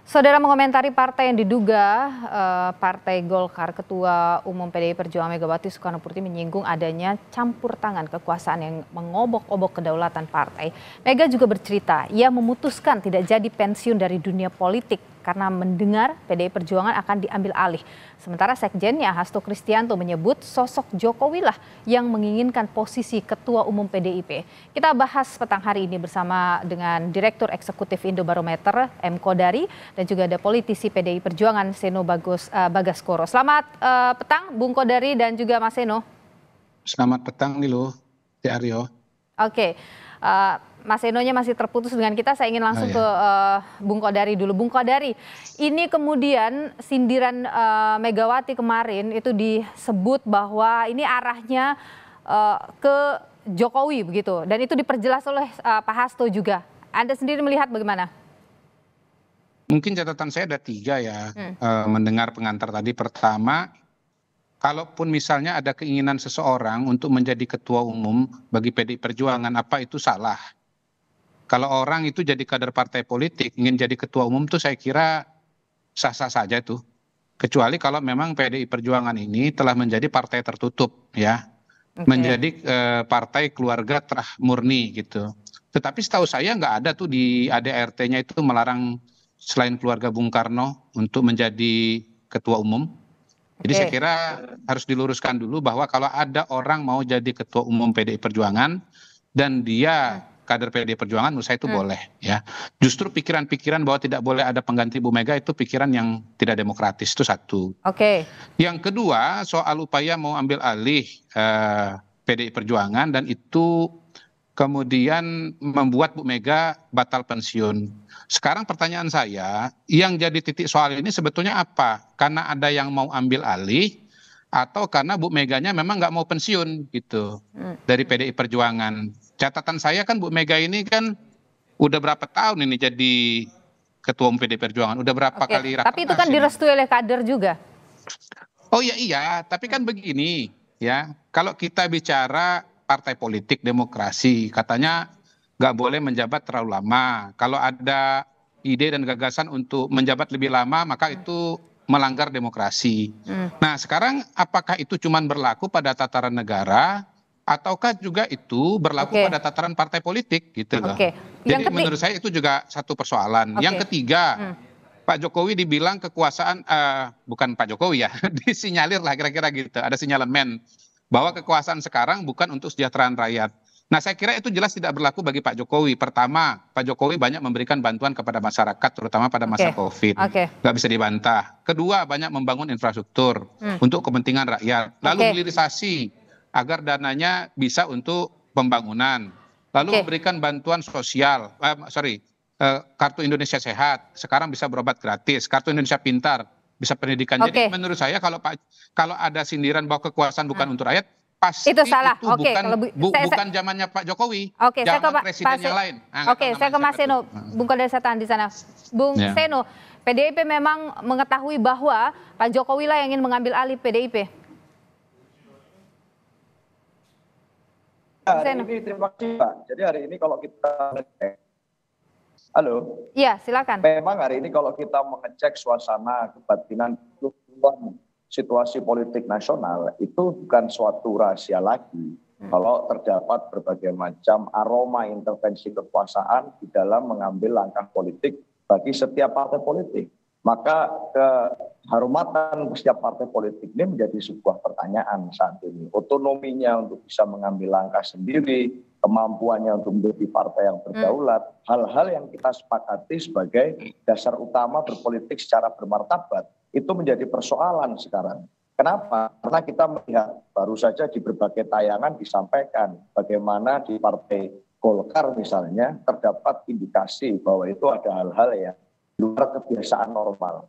Saudara mengomentari partai yang diduga Partai Golkar, Ketua Umum PDI Perjuangan Megawati Soekarnoputri menyinggung adanya campur tangan kekuasaan yang mengobok-obok kedaulatan partai. Mega juga bercerita, ia memutuskan tidak jadi pensiun dari dunia politik karena mendengar PDI Perjuangan akan diambil alih. Sementara sekjennya Hasto Kristianto menyebut sosok Jokowi lah yang menginginkan posisi Ketua Umum PDIP. Kita bahas petang hari ini bersama dengan Direktur Eksekutif Indobarometer M. Kodari dan juga ada politisi PDI Perjuangan Seno Bagaskoro. Selamat petang Bung Kodari dan juga Mas Seno. Selamat petang Nilo, Aryo. Oke. Mas Enonya masih terputus dengan kita, saya ingin langsung ke Bung Kodari dulu. Bung Kodari, ini kemudian sindiran Megawati kemarin itu disebut bahwa ini arahnya ke Jokowi begitu, dan itu diperjelas oleh Pak Hasto juga. Anda sendiri melihat bagaimana? Mungkin catatan saya ada 3 ya, mendengar pengantar tadi. Pertama, kalaupun misalnya ada keinginan seseorang untuk menjadi ketua umum bagi PDI Perjuangan, apa itu salah? Kalau orang itu jadi kader partai politik, ingin jadi ketua umum tuh saya kira sah-sah saja tuh. Kecuali kalau memang PDI Perjuangan ini telah menjadi partai tertutup ya. Menjadi partai keluarga terah murni gitu. Tetapi setahu saya nggak ada tuh di ADRT-nya itu melarang selain keluarga Bung Karno untuk menjadi ketua umum. Jadi saya kira harus diluruskan dulu bahwa kalau ada orang mau jadi ketua umum PDI Perjuangan dan dia kader PDI Perjuangan, menurut saya itu boleh ya. Justru pikiran-pikiran bahwa tidak boleh ada pengganti Bu Mega itu pikiran yang tidak demokratis, itu satu. Yang kedua, soal upaya mau ambil alih PDI Perjuangan dan itu kemudian membuat Bu Mega batal pensiun. Sekarang pertanyaan saya, yang jadi titik soal ini sebetulnya apa? Karena ada yang mau ambil alih atau karena Bu Meganya memang nggak mau pensiun gitu dari PDI Perjuangan. Catatan saya kan Bu Mega ini kan udah berapa tahun ini jadi ketua umum PDI Perjuangan, udah berapa kali rakernas. Tapi itu kan direstui oleh kader juga. Oh iya, tapi kan begini ya, kalau kita bicara partai politik demokrasi, katanya nggak boleh menjabat terlalu lama. Kalau ada ide dan gagasan untuk menjabat lebih lama, maka itu melanggar demokrasi. Nah, sekarang apakah itu cuma berlaku pada tataran negara, ataukah juga itu berlaku pada tataran partai politik gitu loh. Jadi menurut saya itu juga satu persoalan. Yang ketiga, Pak Jokowi dibilang kekuasaan, bukan Pak Jokowi ya, disinyalir lah kira-kira gitu, ada sinyalemen bahwa kekuasaan sekarang bukan untuk kesejahteraan rakyat. Nah, saya kira itu jelas tidak berlaku bagi Pak Jokowi. Pertama, Pak Jokowi banyak memberikan bantuan kepada masyarakat, terutama pada masa COVID. Nggak bisa dibantah. Kedua, banyak membangun infrastruktur untuk kepentingan rakyat. Lalu hilirisasi agar dananya bisa untuk pembangunan. Lalu memberikan bantuan sosial, Kartu Indonesia Sehat, sekarang bisa berobat gratis. Kartu Indonesia Pintar, bisa pendidikan. Jadi menurut saya kalau ada sindiran bahwa kekuasaan bukan untuk rakyat, pasti itu salah. Bukan zamannya Pak Jokowi, zaman presiden yang lain. Saya ke Mas Seno, Bung Kodari saya tahan di sana. Bung Seno, PDIP memang mengetahui bahwa Pak Jokowi lah yang ingin mengambil alih PDIP. Hari ini terima kasih Pak. Jadi hari ini kalau kita halo. Iya, silakan. Memang hari ini kalau kita mengecek suasana kebatinan situasi politik nasional itu bukan suatu rahasia lagi. Kalau terdapat berbagai macam aroma intervensi kekuasaan di dalam mengambil langkah politik bagi setiap partai politik. Maka kehormatan setiap partai politik ini menjadi sebuah pertanyaan saat ini. Otonominya untuk bisa mengambil langkah sendiri, kemampuannya untuk menjadi partai yang berdaulat, hal-hal yang kita sepakati sebagai dasar utama berpolitik secara bermartabat, itu menjadi persoalan sekarang. Kenapa? Karena kita melihat baru saja di berbagai tayangan disampaikan bagaimana di Partai Golkar misalnya terdapat indikasi bahwa itu ada hal-hal yang luar kebiasaan normal.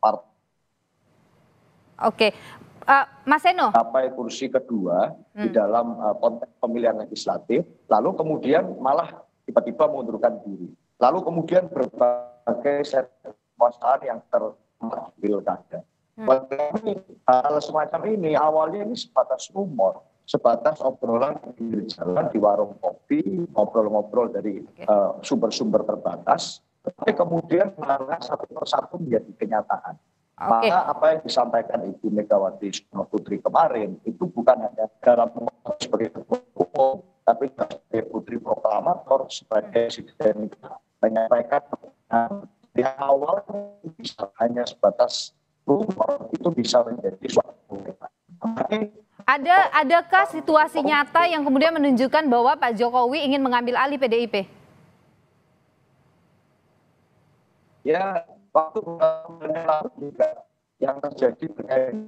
Mas Seno. Sampai kursi kedua di dalam konteks pemilihan legislatif, lalu kemudian malah tiba-tiba mengundurkan diri. Lalu kemudian berbagai kekuasaan yang terambil kada. Hal semacam ini awalnya ini sebatas rumor, sebatas obrolan di jalan, di warung kopi, ngobrol-ngobrol dari sumber-sumber terbatas. tapi kemudian mengarah satu persatu menjadi kenyataan. Oke. Maka apa yang disampaikan Ibu Megawati Soekarno Putri kemarin itu bukan hanya dalam sebagai ketua umum, tapi sebagai putri proklamator, sebagai presiden menyampaikan di awal bisa hanya sebatas rumor, itu bisa menjadi suatu Adakah situasi nyata yang kemudian menunjukkan bahwa Pak Jokowi ingin mengambil alih PDIP? Ya, waktu bulan lalu juga yang terjadi berkaitan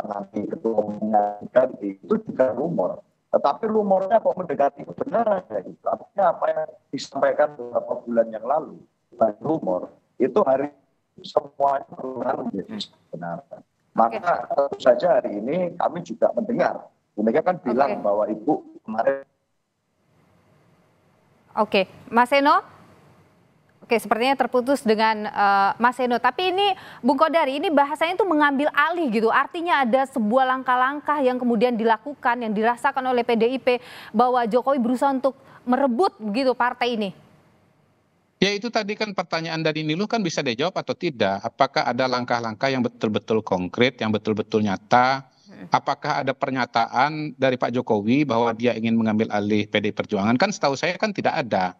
nanti ketua umumnya ganti itu juga rumor. Tetapi rumornya kok mendekati kebenaran ya itu. Artinya apa yang disampaikan beberapa bulan yang lalu bukan rumor, itu hari semuanya berulang menjadi kebenaran. Maka tentu saja hari ini kami juga mendengar, Bu Mega kan bilang bahwa Ibu kemarin. Oke, Mas Seno. Oke, sepertinya terputus dengan Mas Seno. Tapi ini, Bung Kodari, ini bahasanya itu mengambil alih gitu. Artinya ada sebuah langkah-langkah yang kemudian dilakukan, yang dirasakan oleh PDIP, bahwa Jokowi berusaha untuk merebut begitu partai ini. Ya itu tadi kan pertanyaan dari Niluh kan bisa dijawab atau tidak. Apakah ada langkah-langkah yang betul-betul konkret, yang betul-betul nyata? Apakah ada pernyataan dari Pak Jokowi bahwa dia ingin mengambil alih PDI Perjuangan? Kan setahu saya kan tidak ada.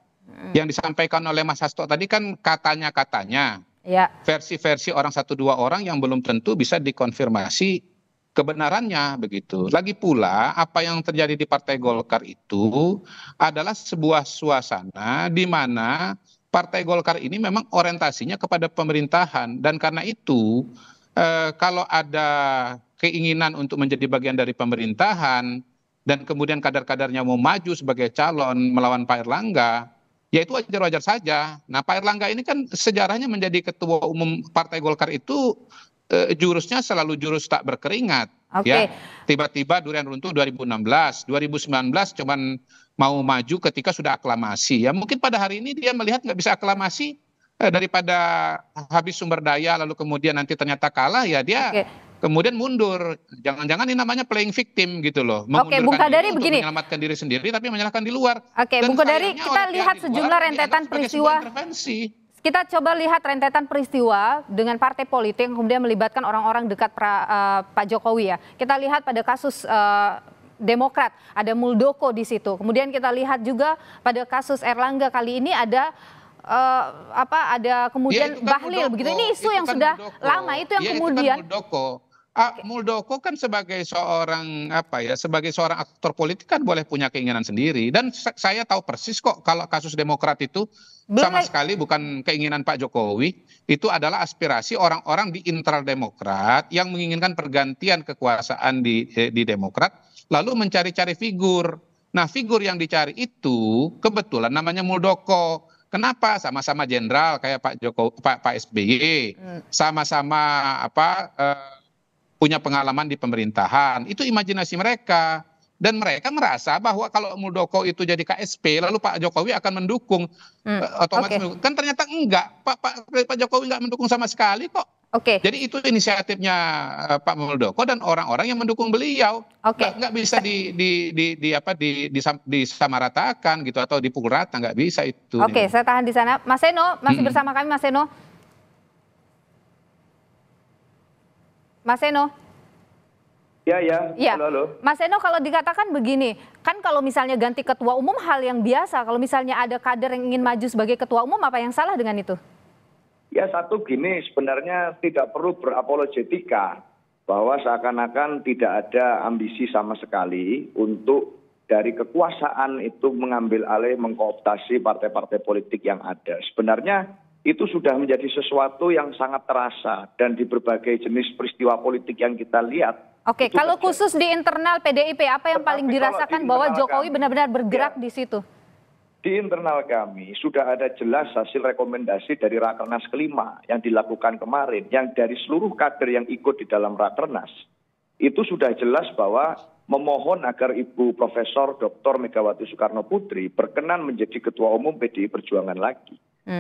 Yang disampaikan oleh Mas Hasto tadi kan katanya-katanya. Ya. Versi-versi orang satu dua orang yang belum tentu bisa dikonfirmasi kebenarannya begitu. Lagi pula apa yang terjadi di Partai Golkar itu adalah sebuah suasana di mana Partai Golkar ini memang orientasinya kepada pemerintahan, dan karena itu kalau ada keinginan untuk menjadi bagian dari pemerintahan dan kemudian kader-kadernya mau maju sebagai calon melawan Pak Erlangga, ya itu wajar-wajar saja. Nah, Pak Erlangga ini kan sejarahnya menjadi ketua umum Partai Golkar itu jurusnya selalu jurus tak berkeringat. Ya, tiba-tiba durian runtuh 2016, 2019 cuman mau maju ketika sudah aklamasi. Ya mungkin pada hari ini dia melihat nggak bisa aklamasi, daripada habis sumber daya lalu kemudian nanti ternyata kalah, ya dia kemudian mundur. Jangan-jangan ini namanya playing victim gitu loh. Bung Kodari untuk begini. menyelamatkan diri sendiri tapi menyalahkan di luar. Bung Kodari, kita lihat sejumlah rentetan peristiwa. Kita coba lihat rentetan peristiwa dengan partai politik yang kemudian melibatkan orang-orang dekat Pak Jokowi ya. Kita lihat pada kasus Demokrat, ada Muldoko di situ. Kemudian kita lihat juga pada kasus Erlangga kali ini ada ada kemudian Bahlil Muldoko, begitu. Ini isu yang sudah Muldoko. Lama itu yang kemudian itu kan Muldoko kan sebagai seorang sebagai seorang aktor politik kan boleh punya keinginan sendiri, dan saya tahu persis kok kalau kasus Demokrat itu sama sekali bukan keinginan Pak Jokowi, itu adalah aspirasi orang-orang di internal Demokrat yang menginginkan pergantian kekuasaan di Demokrat, lalu mencari-cari figur. Nah, figur yang dicari itu kebetulan namanya Muldoko. Kenapa? Sama-sama jenderal kayak Pak Jokowi, Pak SBY, sama-sama punya pengalaman di pemerintahan. Itu imajinasi mereka. Dan mereka merasa bahwa kalau Muldoko itu jadi KSP, lalu Pak Jokowi akan mendukung. Otomatis kan ternyata enggak. Pak Jokowi enggak mendukung sama sekali kok. Jadi itu inisiatifnya Pak Muldoko dan orang-orang yang mendukung beliau. Nggak bisa disamaratakan gitu atau dipukul rata, nggak bisa itu. Saya tahan di sana. Mas Seno masih bersama kami, Mas Seno. Mas Seno. Ya. Halo. Mas Seno, kalau dikatakan begini, kan kalau misalnya ganti ketua umum hal yang biasa. Kalau misalnya ada kader yang ingin maju sebagai ketua umum, apa yang salah dengan itu? Ya, satu gini, sebenarnya tidak perlu berapologetika bahwa seakan-akan tidak ada ambisi sama sekali untuk dari kekuasaan itu mengambil alih, mengkooptasi partai-partai politik yang ada. Sebenarnya itu sudah menjadi sesuatu yang sangat terasa dan di berbagai jenis peristiwa politik yang kita lihat. Kalau khusus di internal PDIP, apa yang paling dirasakan bahwa Jokowi benar-benar bergerak di situ? Di internal kami sudah ada jelas hasil rekomendasi dari Rakernas kelima yang dilakukan kemarin, yang dari seluruh kader yang ikut di dalam Rakernas. Itu sudah jelas bahwa memohon agar Ibu Profesor Dr. Megawati Soekarno Putri berkenan menjadi Ketua Umum PDI Perjuangan lagi.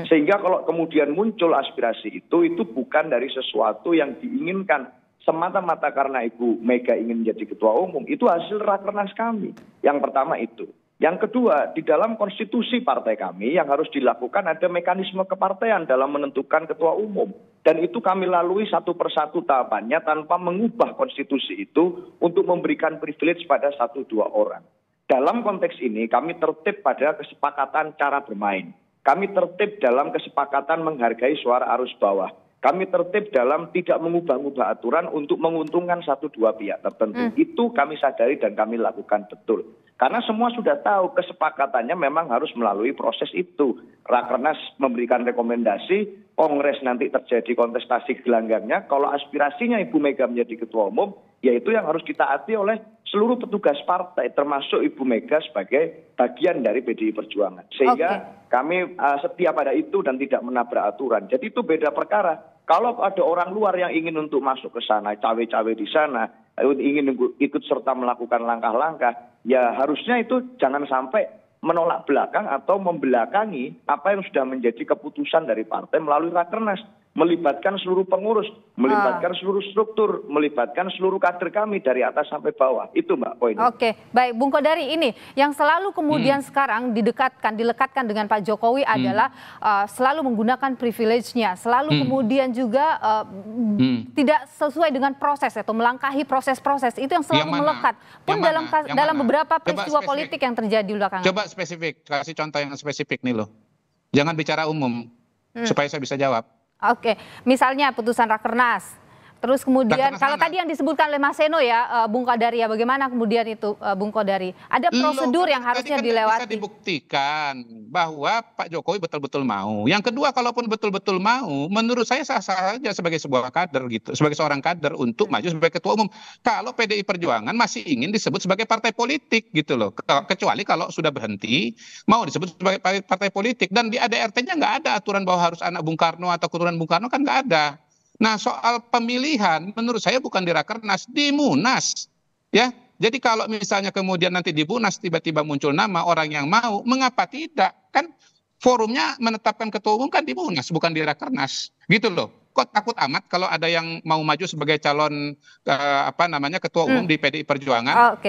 Sehingga kalau kemudian muncul aspirasi itu bukan dari sesuatu yang diinginkan semata-mata karena Ibu Mega ingin menjadi Ketua Umum. Itu hasil Rakernas kami. Yang pertama itu. Yang kedua, di dalam konstitusi partai kami yang harus dilakukan ada mekanisme kepartean dalam menentukan ketua umum. Dan itu kami lalui satu persatu tahapannya tanpa mengubah konstitusi itu untuk memberikan privilege pada 1-2 orang. Dalam konteks ini kami tertib pada kesepakatan cara bermain. Kami tertib dalam kesepakatan menghargai suara arus bawah. Kami tertib dalam tidak mengubah-ubah aturan untuk menguntungkan 1-2 pihak tertentu. Itu kami sadari dan kami lakukan betul. Karena semua sudah tahu kesepakatannya memang harus melalui proses itu. Rakernas memberikan rekomendasi, Kongres nanti terjadi kontestasi gelanggangnya. Kalau aspirasinya Ibu Mega menjadi ketua umum, yaitu yang harus ditaati oleh seluruh petugas partai, termasuk Ibu Mega sebagai bagian dari PDI Perjuangan. Sehingga kami setia pada itu dan tidak menabrak aturan. Jadi itu beda perkara. Kalau ada orang luar yang ingin untuk masuk ke sana, cawe-cawe di sana, ingin ikut serta melakukan langkah-langkah, ya harusnya itu jangan sampai menolak belakang atau membelakangi apa yang sudah menjadi keputusan dari partai melalui Rakernas. Melibatkan seluruh pengurus, melibatkan seluruh struktur, melibatkan seluruh kader kami dari atas sampai bawah. Itu Mbak poinnya. Oke, baik Bung Kodari, ini yang selalu kemudian sekarang dilekatkan dengan Pak Jokowi adalah selalu menggunakan privilege-nya, selalu kemudian juga tidak sesuai dengan proses atau melangkahi proses-proses. Itu yang selalu melekat. Pun dalam beberapa peristiwa politik yang terjadi belakangan. Coba spesifik, kasih contoh yang spesifik nih loh. Jangan bicara umum, supaya saya bisa jawab. Oke, misalnya putusan Rakernas. Terus kemudian kalau tadi yang disebutkan oleh Mas Seno ya, Bung Kodari, ya bagaimana kemudian itu Bung Kodari? Ada prosedur yang harusnya dilewati. Bisa dibuktikan bahwa Pak Jokowi betul-betul mau. Yang kedua, kalaupun betul-betul mau, menurut saya sah-sah saja sebagai sebuah kader gitu, sebagai seorang kader untuk maju sebagai ketua umum. Kalau PDI Perjuangan masih ingin disebut sebagai partai politik gitu loh. Kecuali kalau sudah berhenti mau disebut sebagai partai politik, dan di ADRT-nya nggak ada aturan bahwa harus anak Bung Karno atau keturunan Bung Karno, kan nggak ada. Nah, soal pemilihan menurut saya bukan di Rakernas, di Munas. Ya, jadi kalau misalnya kemudian nanti di Munas tiba-tiba muncul nama orang yang mau, mengapa tidak? Kan forumnya menetapkan ketua umum kan di Munas, bukan di Rakernas. Gitu loh. Kok takut amat kalau ada yang mau maju sebagai calon ketua umum di PDI Perjuangan,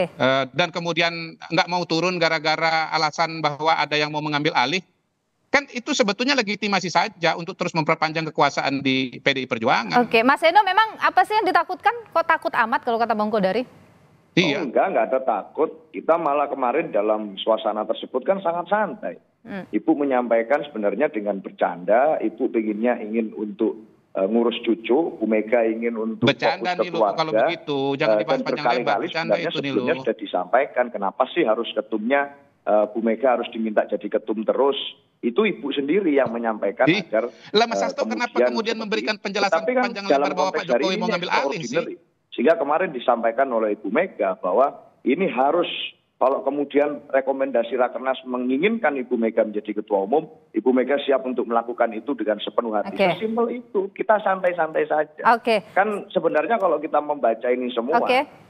dan kemudian nggak mau turun gara-gara alasan bahwa ada yang mau mengambil alih? Kan itu sebetulnya legitimasi saja untuk terus memperpanjang kekuasaan di PDI Perjuangan. Oke, Mas Seno, memang apa sih yang ditakutkan? Kok takut amat kalau kata Bang Kodari? Iya. Oh, enggak ada takut. Kita malah kemarin dalam suasana tersebut kan sangat santai. Ibu menyampaikan sebenarnya dengan bercanda, Ibu ingin untuk ngurus cucu, Bu Mega ingin untuk bercanda fokus ke keluarga. Kalau begitu, jangan dibahas panjang lebar. Bercanda itu nih loh. Sudah disampaikan kenapa sih harus ketumnya Bu Mega harus diminta jadi ketum terus. Itu Ibu sendiri yang menyampaikan agar Mas Hasto kenapa kemudian memberikan penjelasan panjang lebar bahwa Pak Jokowi mau ngambil alih sih? Sehingga kemarin disampaikan oleh Ibu Mega bahwa ini harus, kalau kemudian rekomendasi Rakernas menginginkan Ibu Mega menjadi ketua umum, Ibu Mega siap untuk melakukan itu dengan sepenuh hati. Sesimpel itu, kita santai-santai saja. Kan sebenarnya kalau kita membaca ini semua,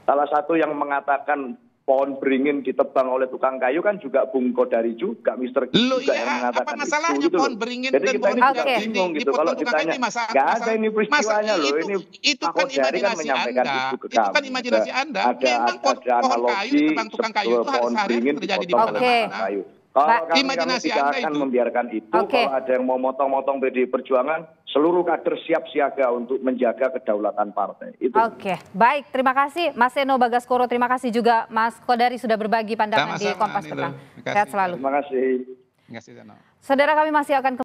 salah satu yang mengatakan pohon beringin ditebang oleh tukang kayu kan juga Bung Kodari juga, Mr. juga yang mengatakan apa masalahnya itu. Pohon beringin jadi dan kita ini juga bingung gitu kalau ditanya, nggak ada ini peristiwanya loh, ini Pak Kodari kan menyampaikan itu ke kami. Itu kan imajinasi Anda. Memang pohon kayu ditebang tukang kayu itu hari-hari terjadi di mana-mana. Kalau kami tidak akan membiarkan itu, kalau ada yang mau motong-motong PDI Perjuangan, seluruh kader siap siaga untuk menjaga kedaulatan partai. Oke, baik. Terima kasih Mas Seno Bagaskoro. Terima kasih juga Mas Kodari sudah berbagi pandangan di Kompas Petang. Sehat selalu. Terima kasih. Saudara, kami masih akan